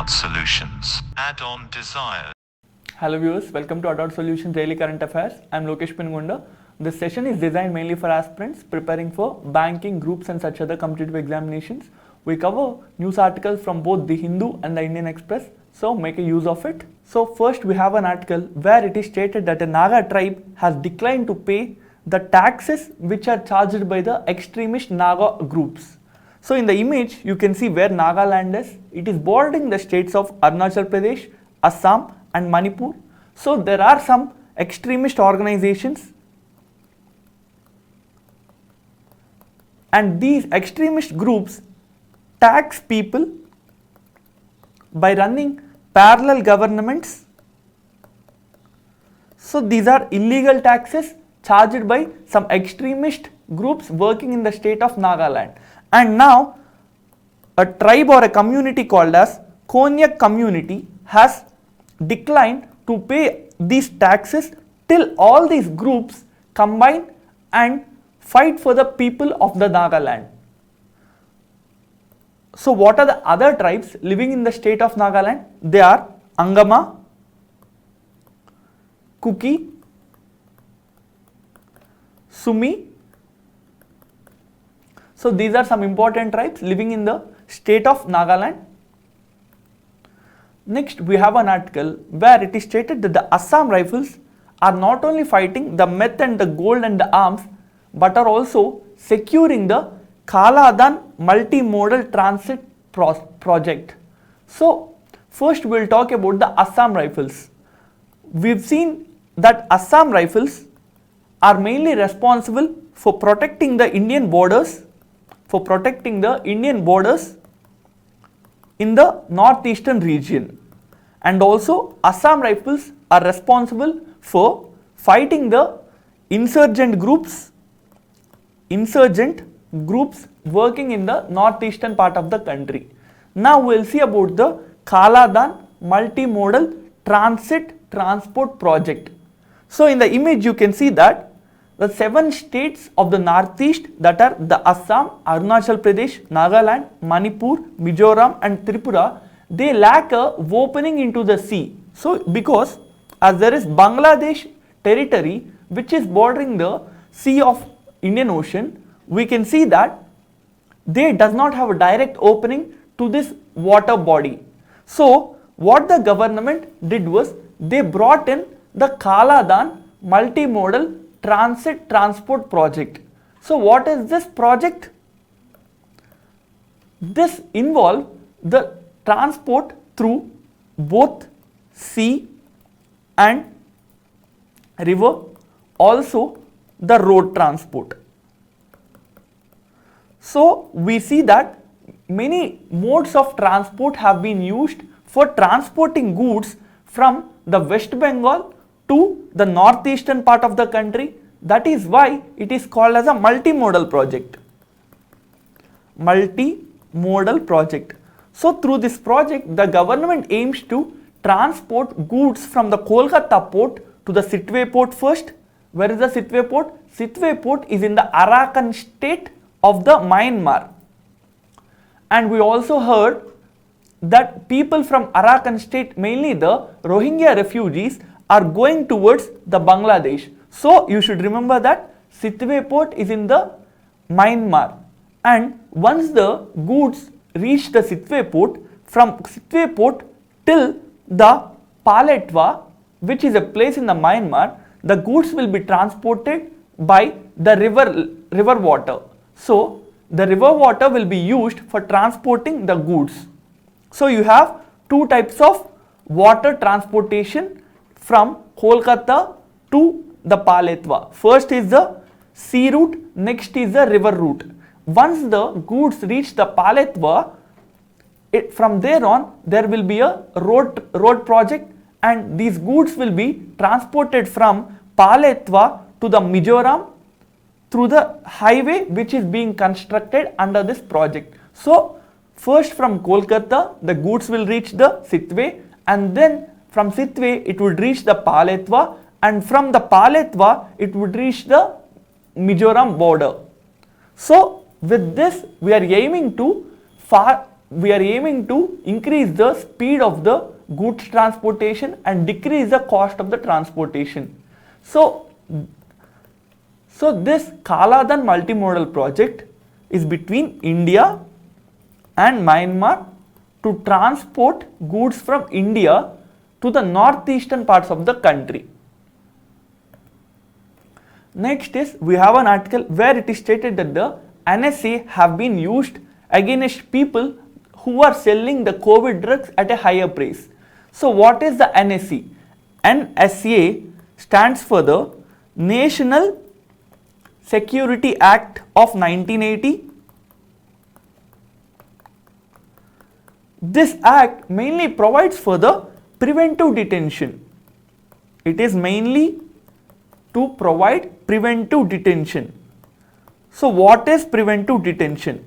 Addod Solutions. Add-on desired. Hello viewers, welcome to Addod Solutions Daily Current Affairs. I am Lokesh Pengunda. This session is designed mainly for aspirants preparing for banking, groups and such other competitive examinations. We cover news articles from both the Hindu and the Indian Express, so make a use of it. So first we have an article where it is stated that a Naga tribe has declined to pay the taxes which are charged by the extremist Naga groups. So in the image you can see where Nagaland is. It is bordering the states of Arunachal Pradesh, Assam and Manipur. So there are some extremist organizations, and these extremist groups tax people by running parallel governments. So these are illegal taxes charged by some extremist groups working in the state of Nagaland. And now a tribe or a community called as Konyak community has declined to pay these taxes till all these groups combine and fight for the people of the Nagaland. So what are the other tribes living in the state of Nagaland? They are Angama, Kuki, Sumi. So these are some important tribes living in the state of Nagaland. Next we have an article where it is stated that the Assam rifles are not only fighting the meth and the gold and the arms, but are also securing the Kaladan Multimodal Transit project. So first we will talk about the Assam rifles. We've seen that Assam rifles are mainly responsible for protecting the Indian borders, in the northeastern region, and also Assam rifles are responsible for fighting the insurgent groups working in the northeastern part of the country. Now we will see about the Kaladan Multimodal Transport project. So in the image you can see that the 7 states of the northeast, that are the Assam, Arunachal Pradesh, Nagaland, Manipur, Mizoram and Tripura, they lack a opening into the sea. So because as there is Bangladesh territory which is bordering the Sea of Indian Ocean, we can see that they does not have a direct opening to this water body. So what the government did was they brought in the Kaladan Multimodal Transport project. So what is this project? This involves the transport through both sea and river, also the road transport. So we see that many modes of transport have been used for transporting goods from the West Bengal to the northeastern part of the country. That is why it is called as a multimodal project. So through this project, the government aims to transport goods from the Kolkata port to the Sitwe port first. Where is the Sitwe port? Sitwe port is in the Arakan state of the Myanmar. And we also heard that people from Arakan state, mainly the Rohingya refugees, are going towards the Bangladesh. So you should remember that Sitwe port is in the Myanmar, and once the goods reach the Sitwe port, from Sitwe port till the Paletwa, which is a place in the Myanmar, the goods will be transported by the river water. So the river water will be used for transporting the goods. So you have two types of water transportation from Kolkata to the Paletwa. First is the sea route, next is the river route. Once the goods reach the Paletwa, from there on there will be a road project, and these goods will be transported from Paletwa to the Mizoram through the highway which is being constructed under this project. So first from Kolkata the goods will reach the Sitwe, and then from Sitwe it would reach the Paletwa, and from the Paletwa it would reach the Mizoram border. So with this we are aiming to we are aiming to increase the speed of the goods transportation and decrease the cost of the transportation. So this Kaladan multimodal project is between India and Myanmar to transport goods from India to the northeastern parts of the country. Next is, we have an article where it is stated that the NSA have been used against people who are selling the COVID drugs at a higher price. So what is the NSA? NSA stands for the National Security Act of 1980. This act mainly provides for the preventive detention. It is mainly to provide preventive detention. So what is preventive detention?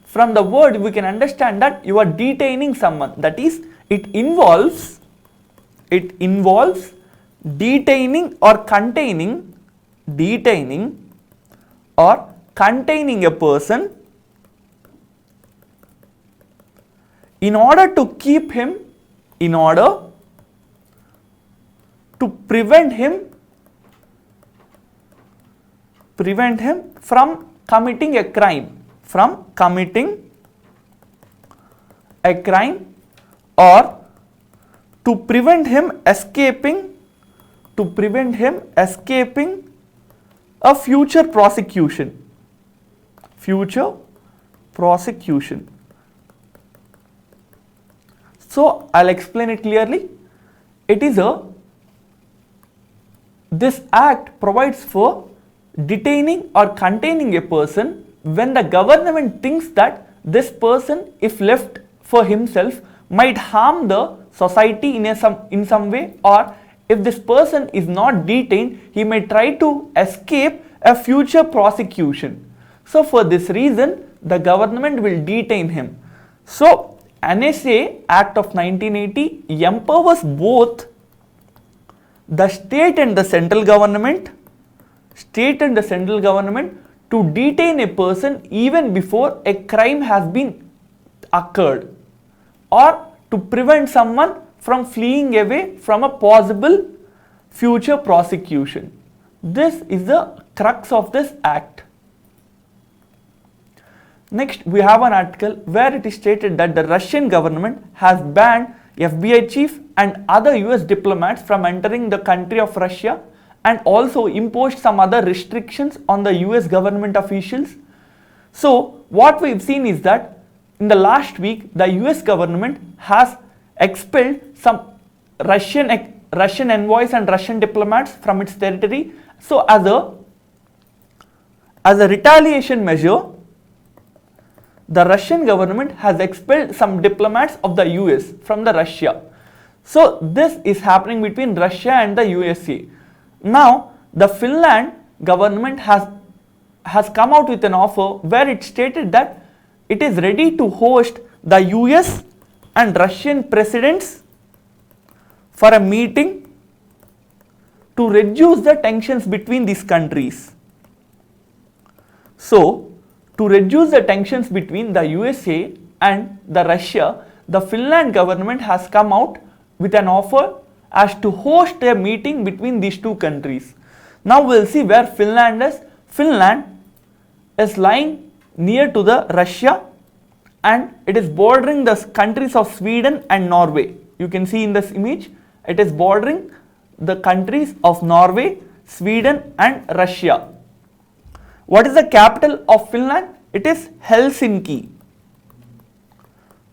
From the word we can understand that you are detaining someone, that is, it involves detaining or containing a person in order to keep him, in order to prevent him from committing a crime, or to prevent him escaping a future prosecution. So I'll explain it clearly. This act provides for detaining or containing a person when the government thinks that this person, if left for himself, might harm the society in some way, or if this person is not detained, he may try to escape a future prosecution. So for this reason, the government will detain him. So NSA Act of 1980 empowers both the state and the central government to detain a person even before a crime has been occurred, or to prevent someone from fleeing away from a possible future prosecution. This is the crux of this act. Next, we have an article where it is stated that the Russian government has banned FBI chief and other US diplomats from entering the country of Russia, and also imposed some other restrictions on the US government officials. So what we've seen is that in the last week, the US government has expelled some Russian envoys and Russian diplomats from its territory. So as a retaliation measure, the Russian government has expelled some diplomats of the US from the Russia. So this is happening between Russia and the USA. Now the Finland government has come out with an offer where it stated that it is ready to host the US and Russian presidents for a meeting to reduce the tensions between these countries. So to reduce the tensions between the USA and the Russia, the Finland government has come out with an offer as to host a meeting between these two countries. Now we'll see where Finland is. Finland is lying near to the Russia, and it is bordering the countries of Sweden and Norway. You can see in this image, it is bordering the countries of Norway, Sweden and Russia. What is the capital of Finland? It is Helsinki.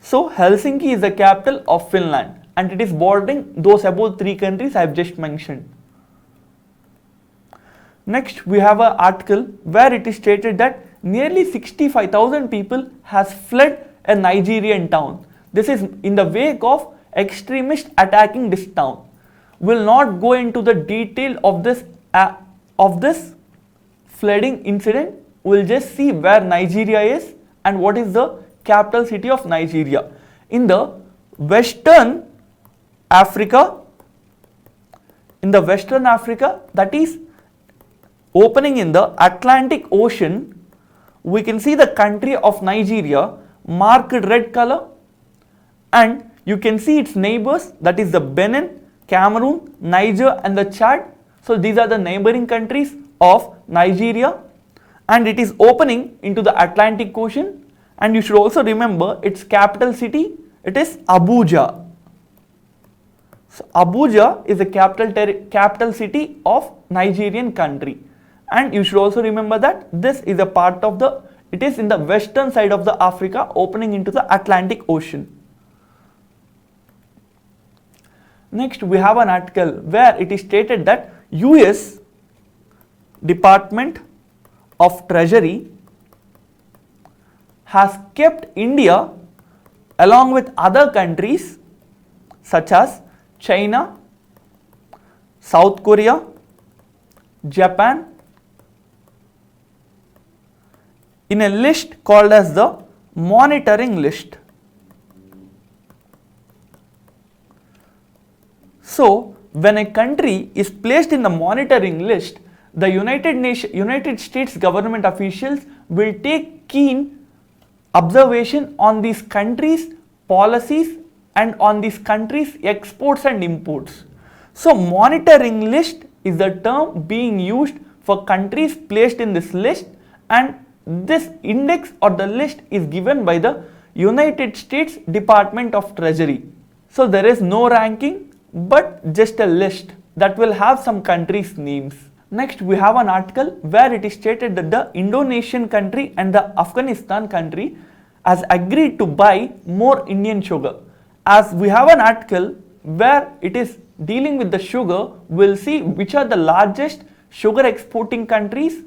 So Helsinki is the capital of Finland, and it is bordering those above three countries I have just mentioned. Next, we have an article where it is stated that nearly 65,000 people has fled a Nigerian town. This is in the wake of extremists attacking this town. Will not go into the detail of this flooding incident. We'll just see where Nigeria is and what is the capital city of Nigeria. In the Western Africa, that is opening in the Atlantic Ocean, we can see the country of Nigeria, marked red color, and you can see its neighbors, that is the Benin, Cameroon, Niger and the Chad. So these are the neighboring countries of Nigeria, and it is opening into the Atlantic Ocean. And you should also remember its capital city, it is Abuja. So Abuja is the capital city of Nigerian country, and you should also remember that this is a part of it is in the western side of the Africa, opening into the Atlantic Ocean. Next, we have an article where it is stated that US Department of Treasury has kept India along with other countries such as China, South Korea, Japan in a list called as the monitoring list. So, when a country is placed in the monitoring list, the United States government officials will take keen observation on these countries' policies and on these countries' exports and imports. So, monitoring list is the term being used for countries placed in this list, and this index or the list is given by the United States Department of Treasury. So, there is no ranking but just a list that will have some countries' names. Next, we have an article where it is stated that the Indonesian country and the Afghanistan country has agreed to buy more Indian sugar. As we have an article where it is dealing with the sugar, we'll see which are the largest sugar exporting countries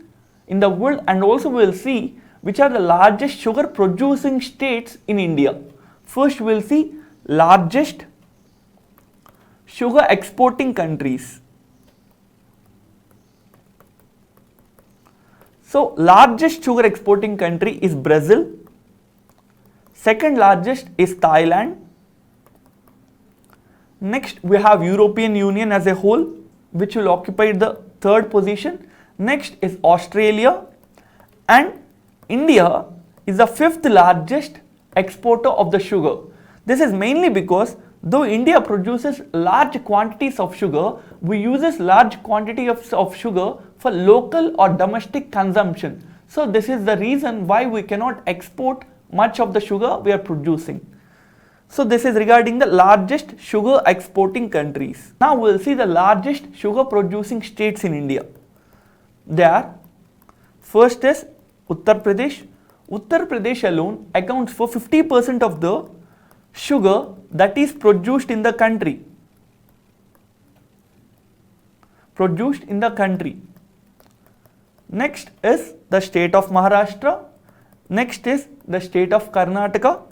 in the world, and also we'll see which are the largest sugar producing states in India. First, we'll see largest sugar exporting countries. So, largest sugar exporting country is Brazil. Second largest is Thailand. Next, we have European Union as a whole, which will occupy the third position. Next is Australia, and India is the fifth largest exporter of the sugar. This is mainly because though India produces large quantities of sugar, we use large quantity of sugar for local or domestic consumption. So this is the reason why we cannot export much of the sugar we are producing. So this is regarding the largest sugar exporting countries. Now we will see the largest sugar producing states in India. They are, first is Uttar Pradesh. Uttar Pradesh alone accounts for 50% of the sugar that is produced in the country. Next is the state of Maharashtra. Next is the state of Karnataka.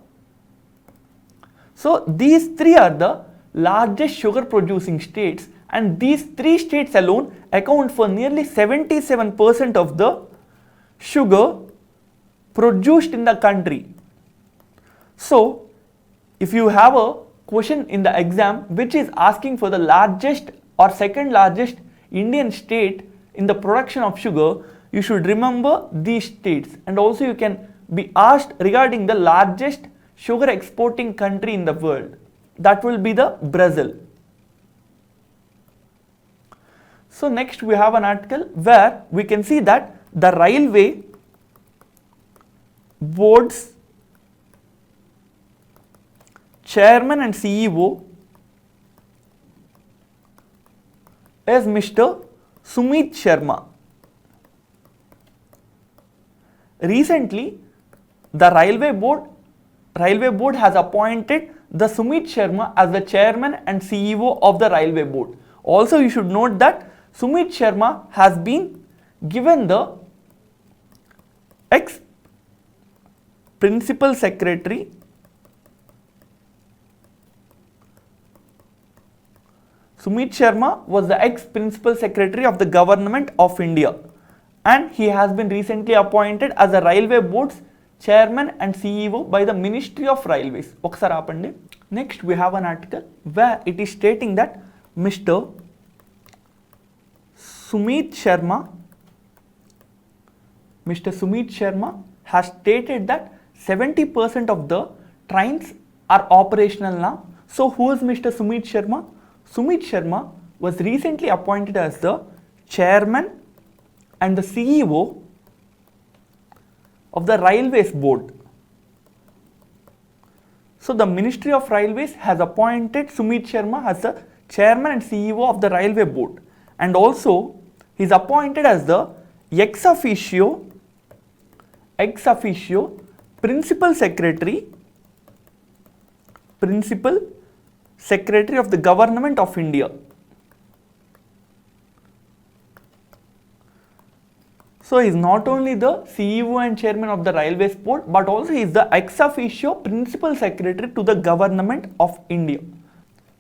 So these three are the largest sugar producing states, and these three states alone account for nearly 77% of the sugar produced in the country. So if you have a question in the exam which is asking for the largest or second largest Indian state in the production of sugar, you should remember these states, and also you can be asked regarding the largest sugar exporting country in the world. That will be the Brazil. So next we have an article where we can see that the railway board's chairman and CEO is Mr. Sumit Sharma. Recently, the railway board has appointed the Sumit Sharma as the chairman and CEO of the railway board. Also, you should note that Sumit Sharma has been given the ex-principal secretary Sumit Sharma was the ex-principal secretary of the government of India, and he has been recently appointed as the railway board's chairman and CEO by the Ministry of Railways. Next, we have an article where it is stating that Mr. Sumit Sharma has stated that 70% of the trains are operational now. So who is Mr. Sumit Sharma? Sumit Sharma was recently appointed as the chairman and the CEO of the Railways Board. So the Ministry of Railways has appointed Sumit Sharma as the chairman and CEO of the Railway Board, and also he is appointed as the ex officio principal secretary of the Government of India. So he is not only the CEO and chairman of the Railways Board, but also he is the ex officio principal secretary to the Government of India.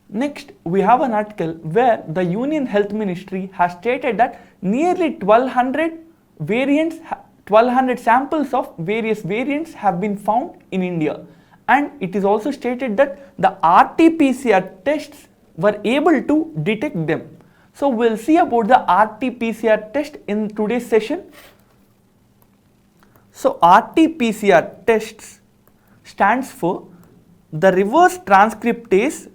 Next, we have an article where the Union Health Ministry has stated that nearly 1200 samples of various variants have been found in India, and it is also stated that the RT-PCR tests were able to detect them. So we'll see about the RT-PCR test in today's session. So RT-PCR tests stands for the reverse transcriptase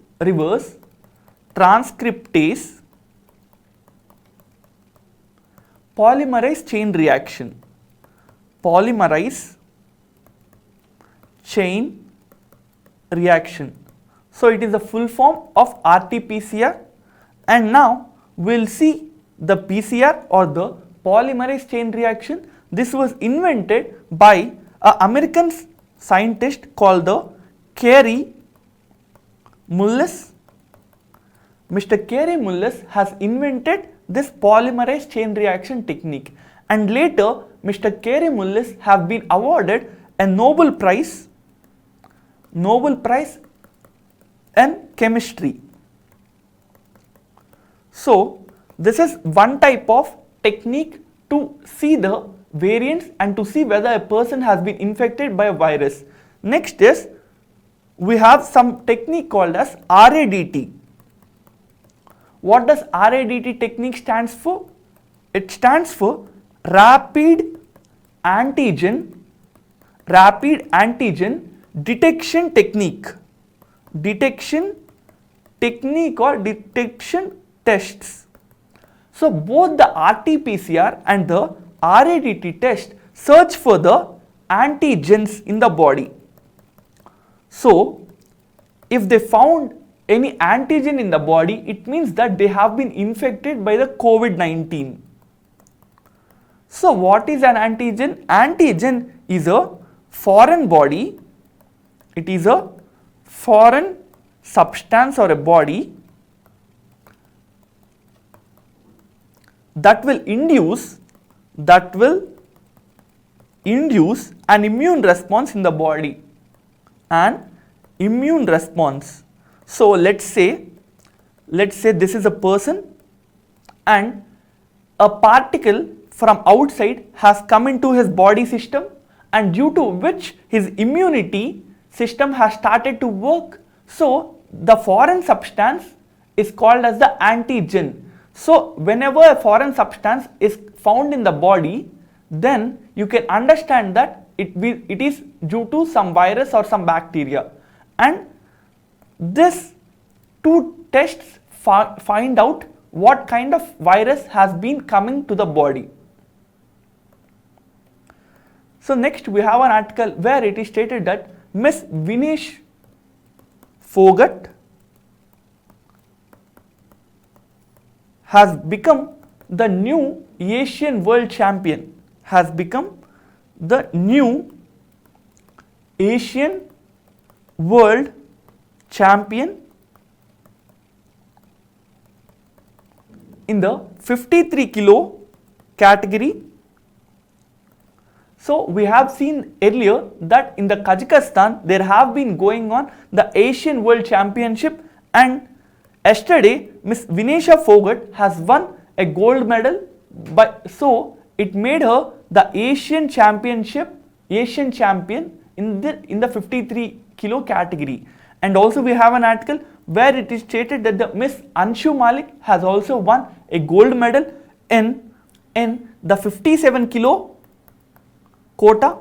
polymerase chain reaction. So it is the full form of RT-PCR, and now we'll see the PCR or the polymerase chain reaction. This was invented by an American scientist called the Kary Mullis. Mr. Kary Mullis has invented this polymerase chain reaction technique, and later Mr. Kary Mullis have been awarded a Nobel Prize in chemistry. So this is one type of technique to see the variants and to see whether a person has been infected by a virus. Next is, we have some technique called as RADT. What does RADT technique stands for? It stands for rapid antigen detection technique or detection tests. So both the RT-PCR and the RADT test search for the antigens in the body. So if they found any antigen in the body, it means that they have been infected by the COVID-19. So what is an antigen? Antigen is a foreign body. It is a foreign substance or a body that will induce an immune response in the body. An immune response. So let's say this is a person, and a particle from outside has come into his body system, and due to which his immunity system has started to work. So the foreign substance is called as the antigen. So whenever a foreign substance is found in the body, then you can understand that it is due to some virus or some bacteria, and this two tests find out what kind of virus has been coming to the body. So next we have an article where it is stated that Miss Vinesh Fogart has become the new Asian world champion. Has become the new Asian world champion in the 53 kilo category. So we have seen earlier that in the Kazakhstan there have been going on the Asian World Championship, and yesterday Miss Vinesh Fogart has won a gold medal, so it made her the Asian champion in the 53 kilo category. And also we have an article where it is stated that the Miss Anshu Malik has also won a gold medal in the 57 kilo quota.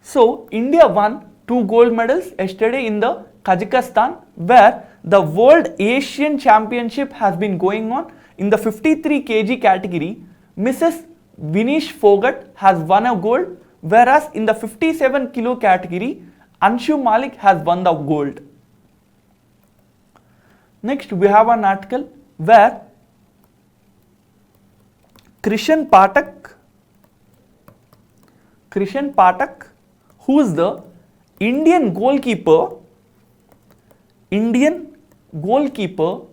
So India won 2 gold medals yesterday in the Kazakhstan, where the World Asian Championship has been going on. In the 53 kg category, Mrs. Vinesh Fogart has won a gold, whereas in the 57 kg category, Anshu Malik has won the gold. Next, we have an article where Krishan Patak, who is the Indian goalkeeper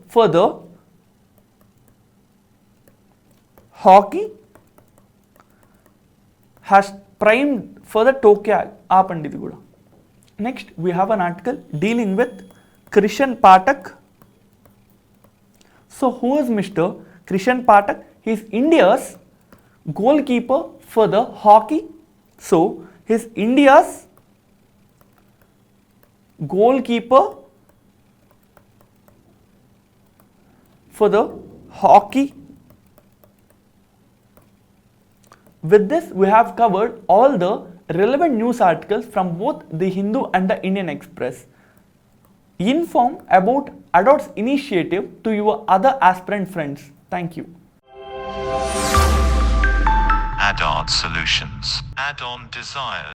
for the hockey, has primed for the Tokyo. Next, we have an article dealing with Krishan Patak. So, who is Mr. Krishan Patak? He is India's goalkeeper for the hockey. So, he is India's goalkeeper for the hockey. With this, we have covered all the relevant news articles from both the Hindu and the Indian Express. Inform about Addod's initiative to your other aspirant friends. Thank you. Addod Solutions. Add-on Desires.